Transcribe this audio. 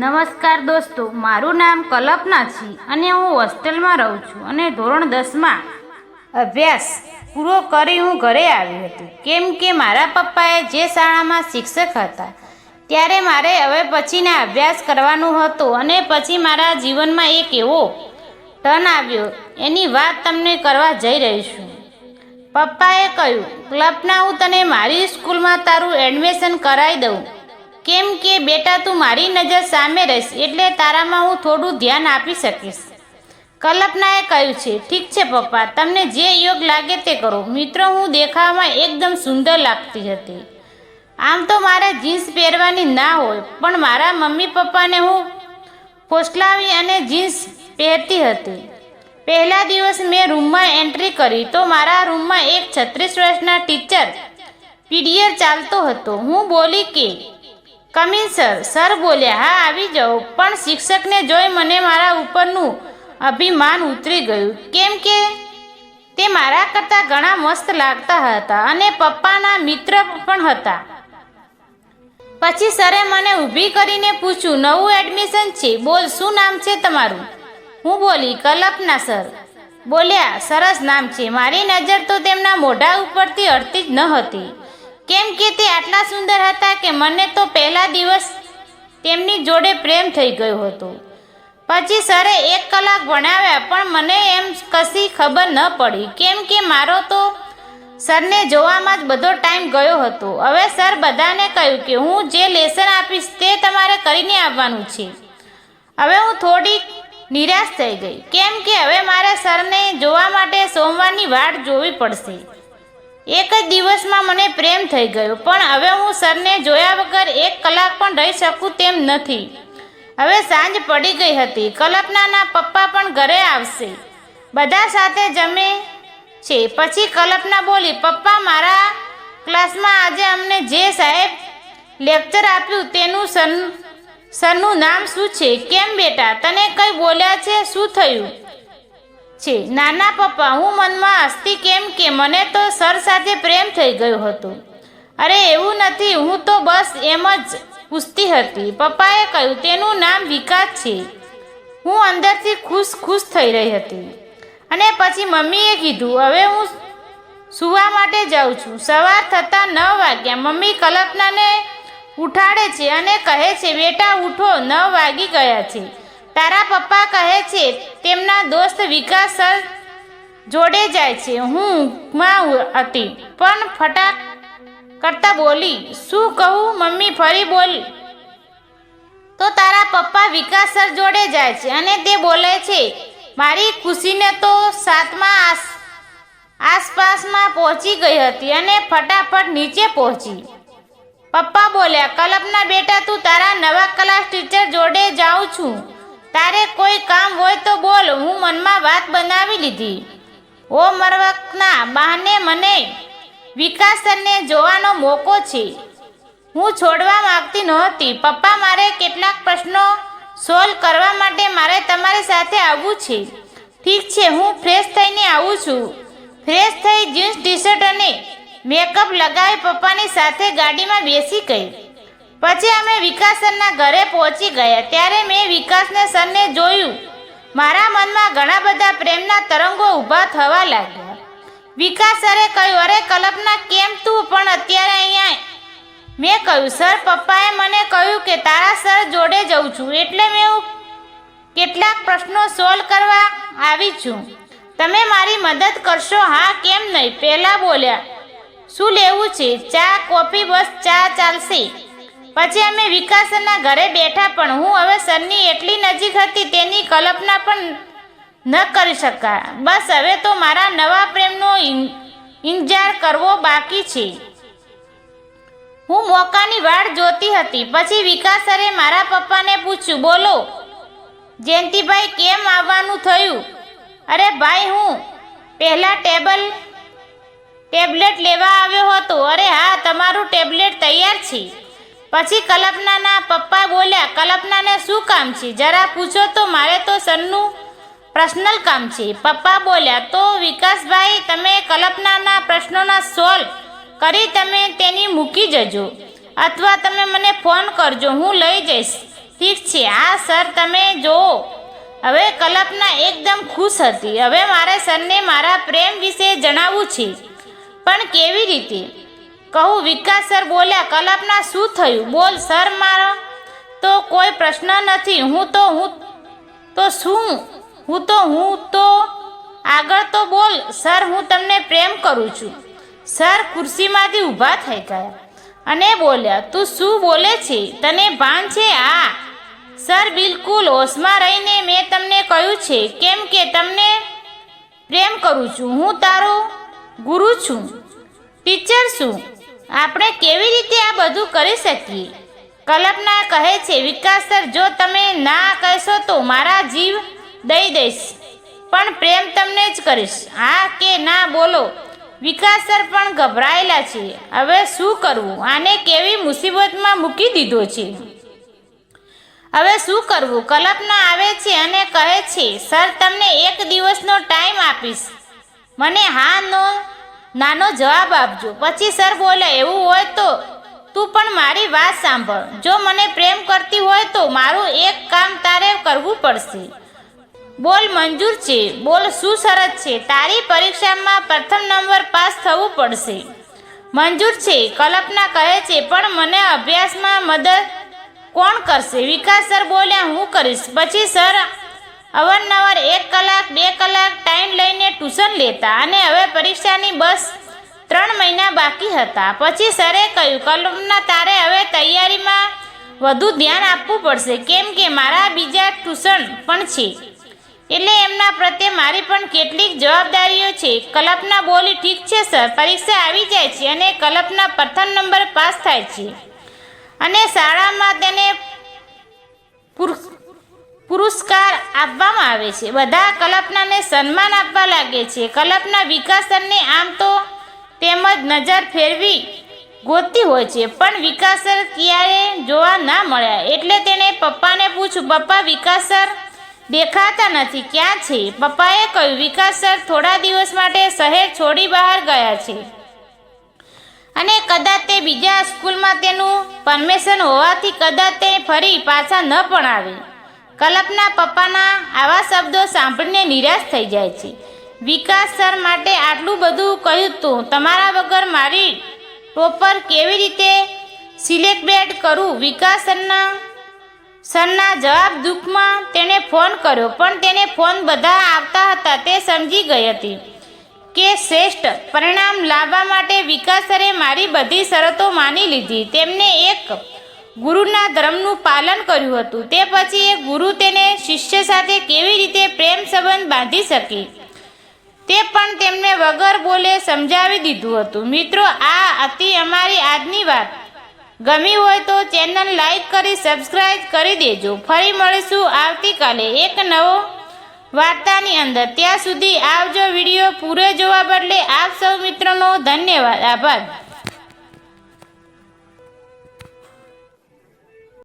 નમસ્કાર દોસ્તો, મારું નામ કલ્પના છે અને હું હોસ્ટેલમાં રહું છું અને ધોરણ 10માં અભ્યાસ પૂરો કરી હું ઘરે આવી હતી. કેમ કે મારા પપ્પાએ જે શાળામાં શિક્ષક હતા ત્યારે મારે હવે પછીના અભ્યાસ કરવાનું હતું અને પછી મારા જીવનમાં એક એવો ટર્ન આવ્યો, એની વાત તમને કરવા જઈ રહી છું. પપ્પાએ કહ્યું, કલ્પના, હું તને મારી સ્કૂલમાં તારું એડમિશન કરાવી દઉં. કેમ કે બેટા, તું મારી નજર સામે રહીશ એટલે તારામાં હું થોડું ધ્યાન આપી શકીશ. કલ્પનાએ કહ્યું છે, ઠીક છે પપ્પા, તમને જે યોગ્ય લાગે તે કરો. મિત્રો, હું દેખાવામાં એકદમ સુંદર લાગતી હતી. આમ તો મારે જીન્સ પહેરવાની ના હોય, પણ મારા મમ્મી પપ્પાને હું ફોસલાવી અને જીન્સ પહેરતી હતી. પહેલા દિવસ મેં રૂમમાં એન્ટ્રી કરી તો મારા રૂમમાં એક 36 વર્ષના ટીચર પીરિયડ ચાલતો હતો. હું બોલી કે કમિંગ સર. સર બોલ્યા, હા આવી જાઓ. પણ શિક્ષકને જોઈ મને મારા ઉપરનું અભિમાન ઉતરી ગયું, કેમ કે તે મારા કરતાં ઘણા મસ્ત લાગતા હતા અને પપ્પાના મિત્ર પણ હતા. પછી સરે મને ઊભી કરીને પૂછ્યું, નવું એડમિશન છે, બોલ શું નામ છે તમારું? હું બોલી, કલ્પના. સર બોલ્યા, સરસ નામ છે. મારી નજર તો તેમના મોઢા ઉપરથી હટતી જ ન હતી, કેમ કે તે આટલા સુંદર હતા કે મને તો પહેલા દિવસ તેમની જોડે પ્રેમ થઈ ગયો હતો. પછી સરે 1 કલાક ભણાવ્યા પણ મને એમ કશી ખબર ન પડી, કેમ કે મારો તો સરને જોવામાં જ બધો ટાઈમ ગયો હતો. હવે સર બધાને કહ્યું કે હું જે લેસન આપીશ તે તમારે કરીને આવવાનું છે. હવે હું થોડી નિરાશ થઈ ગઈ, કેમ કે હવે મારે સરને જોવા માટે સોમવારની વાટ જોવી પડશે. એક જ દિવસમાં મને પ્રેમ થઈ ગયો, પણ હવે હું સરને જોયા વગર 1 કલાક પણ રહી શકું તેમ નથી. હવે સાંજ પડી ગઈ હતી. કલ્પનાના પપ્પા પણ ઘરે આવશે, બધા સાથે જમે છે. પછી કલ્પના બોલી, પપ્પા, મારા ક્લાસમાં આજે અમને જે સાહેબ લેક્ચર આપ્યું તેનું સરનું નામ શું છે? કેમ બેટા, તને કંઈ બોલ્યા છે? શું થયું છે? નાના પપ્પા, હું મનમાં હસતી, કેમ કે મને તો સર સાથે પ્રેમ થઈ ગયો હતો. અરે એવું નથી, હું તો બસ એમ જ પૂછતી હતી. પપ્પાએ કહ્યું, તેનું નામ વિકાસ છે. હું અંદરથી ખુશ થઈ રહી હતી. અને પછી મમ્મીએ કીધું, હવે હું સૂવા માટે જાઉં છું. સવાર થતાં 9 વાગ્યા. મમ્મી કલ્પનાને ઉઠાડે છે અને કહે છે, બેટા ઉઠો, 9 વાગી ગયા છે. તારા પપ્પા કહે છે તેમના દોસ્ત વિકાસ સર જોડે જાય છે. હું માં હતી પણ ફટાક કરતા બોલી, શું કહું મમ્મી? ફરી બોલ. તો તારા પપ્પા વિકાસ સર જોડે જાય છે અને તે બોલે છે. મારી ખુશીને તો 7મા આસપાસમાં પહોંચી ગઈ હતી અને ફટાફટ નીચે પહોંચી. પપ્પા બોલ્યા, કલ્પના બેટા, તું તારા નવા ક્લાસ ટીચર જોડે જાઉં છું. તારે કોઈ કામ હોય તો બોલ. હું મનમાં વાત બનાવી લીધી. હોમવર્કના બહાને મને વિકાસ સરને જોવાનો મોકો છે. હું છોડવા માંગતી નહોતી. પપ્પા, મારે કેટલાક પ્રશ્નો સોલ્વ કરવા માટે મારે તમારી સાથે આવવું છે. ઠીક છે, હું ફ્રેશ થઈને આવું છું. ફ્રેશ થઈ જીન્સ ટી-શર્ટ અને મેકઅપ લગાવી પપ્પાની સાથે ગાડીમાં બેસી ગઈ. પછી અમે વિકાસ સરના ઘરે પહોંચી ગયા. ત્યારે મેં વિકાસને સરને જોયું. મારા મનમાં ઘણા બધા પ્રેમના તરંગો ઊભા થવા લાગ્યા. વિકાસ સરે કહ્યું, અરે કલ્પના, કેમ તું પણ અત્યારે અહીંયા? મેં કહ્યું, સર, પપ્પાએ મને કહ્યું કે તારા સર જોડે જઉં છું, એટલે મેં કેટલાક પ્રશ્નો સોલ્વ કરવા આવી છું. તમે મારી મદદ કરશો? હા, કેમ નહીં, પહેલાં બોલ્યા. શું લેવું છે? ચા, કોફી? બસ ચા ચાલશે. પછી અમે વિકાસ સરના ઘરે બેઠા, પણ હું હવે સરની એટલી નજીક હતી તેની કલ્પના પણ ન કરી શકા. બસ હવે તો મારા નવા પ્રેમનો ઇંતજાર કરવો બાકી છે. હું મોકાની વાટ જોતી હતી. પછી વિકાસ સરે મારા પપ્પાને પૂછ્યું, બોલો જયંતિભાઈ, કેમ આવવાનું થયું? અરે ભાઈ, હું પહેલા ટેબ્લેટ લેવા આવ્યો હતો. અરે હા, તમારું ટેબ્લેટ તૈયાર છે. પછી કલ્પનાના પપ્પા બોલ્યા, કલ્પનાને શું કામ છે? જરા પૂછો તો, મારે તો સરનું પર્સનલ કામ છે. પપ્પા બોલ્યા, તો વિકાસભાઈ, તમે કલ્પનાના પ્રશ્નોના સોલ્વ કરી તમે તેની મૂકી જજો, અથવા તમે મને ફોન કરજો, હું લઈ જઈશ. ઠીક છે, હા સર તમે જુઓ. હવે કલ્પના એકદમ ખુશ હતી. હવે મારે સરને મારા પ્રેમ વિશે જણાવવું છે, પણ કેવી રીતે કહું? વિકાસ સર બોલ્યા. કલ્પના શું થયું? બોલ સર, મારો તો કોઈ પ્રશ્ન નથી. હું તો આગળ તો બોલ સર, હું તમને પ્રેમ કરું છું. સર ખુરશીમાંથી ઊભા થઈ ગયા અને બોલ્યા, તું શું બોલે છે? તને ભાન છે? હા સર, બિલકુલ હોશમાં રહીને મેં તમને કહ્યું છે કેમ કે તમને પ્રેમ કરું છું. હું તારો ગુરુ છું, ટીચર છું. આપણે કેવી રીતે આ બધું કરી શકીએ? કલ્પના કહે છે, વિકાસ સર, જો તમે ના કહેશો તો મારા જીવ દઈ દઈશ, પણ પ્રેમ તમને જ કરીશ. હા કે ના બોલો? વિકાસ સર પણ ગભરાયેલા છે. હવે શું કરવું? આને કેવી મુસીબતમાં મૂકી દીધો છે. હવે શું કરવું? કલ્પના આવે છે અને કહે છે, સર તમને 1 દિવસનો ટાઈમ આપીશ, મને નાનો જવાબ આપજો. પછી સર બોલ્યા, એવું હોય તો તું પણ મારી વાત સાંભળ. જો મને પ્રેમ કરતી હોય તો મારું એક કામ તારે કરવું પડશે. બોલ, મંજૂર છે? બોલ, શું શરત છે? તારી પરીક્ષામાં પ્રથમ નંબર પાસ થવું પડશે. મંજૂર છે, કલ્પના કહે છે, પણ મને અભ્યાસમાં મદદ કોણ કરશે? વિકાસ સર બોલ્યા, હું કરીશ. પછી સર અવારનવાર 1 કલાક 2 કલાક ટાઈમ લઈને ટ્યુશન લેતા અને હવે પરીક્ષાની બસ 3 મહિના બાકી હતા. પછી સરે કહ્યું, કલ્પના તારે હવે તૈયારીમાં વધુ ધ્યાન આપવું પડશે, કેમ કે મારા બીજા ટ્યુશન પણ છે, એટલે એમના પ્રત્યે મારી પણ કેટલીક જવાબદારીઓ છે. કલ્પના બોલી, ઠીક છે સર. પરીક્ષા આવી જાય છે અને કલ્પના પ્રથમ નંબર પાસ થાય છે અને શાળામાં તેને પુરસ્કાર આપવામાં આવે છે. બધા કલ્પનાને સન્માન આપવા લાગે છે. કલ્પના વિકાસ સરને આમ તો તેમજ નજર ફેરવી ગોતતી હોય છે, પણ વિકાસ સર ક્યારે જોવા ના મળ્યા. એટલે તેણે પપ્પાને પૂછ્યું, પપ્પા વિકાસ સર દેખાતા નથી, ક્યાં છે? પપ્પાએ કહ્યું, વિકાસ સર થોડા દિવસ માટે શહેર છોડી બહાર ગયા છે અને કદાચ તે બીજા સ્કૂલમાં તેનું પરમિશન હોવાથી કદાચ તે ફરી પાછા ન પણ આવે. કલ્પના પપ્પાના આવા શબ્દો સાંભળીને નિરાશ થઈ જાય છે. વિકાસ સર માટે આટલું બધું કહ્યું તો તમારા વગર મારી ટોપર કેવી રીતે સિલેક્ટ કરું? વિકાસ સરના જવાબ દુઃખમાં તેણે ફોન કર્યો, પણ તેને ફોન બધા આવતા હતા. તે સમજી ગઈ હતી કે શ્રેષ્ઠ પરિણામ લાવવા માટે વિકાસ સરે મારી બધી શરતો માની લીધી. તેમને એક ગુરુના ધર્મનું પાલન કર્યું હતું. તે પછી એક ગુરુ તેને શિષ્ય સાથે કેવી રીતે પ્રેમ સંબંધ બાંધી શકે તે પણ તેમને વગર બોલે સમજાવી દીધું હતું. મિત્રો, આ હતી અમારી આજની વાત. ગમી હોય તો ચેનલ લાઈક કરી સબસ્ક્રાઈબ કરી દેજો. ફરી મળીશું આવતીકાલે એક નવો વાર્તાની અંદર. ત્યાં સુધી આવજો. વિડીયો પૂરો જોવા બદલે આપ સૌ મિત્રોનો ધન્યવાદ. આભાર.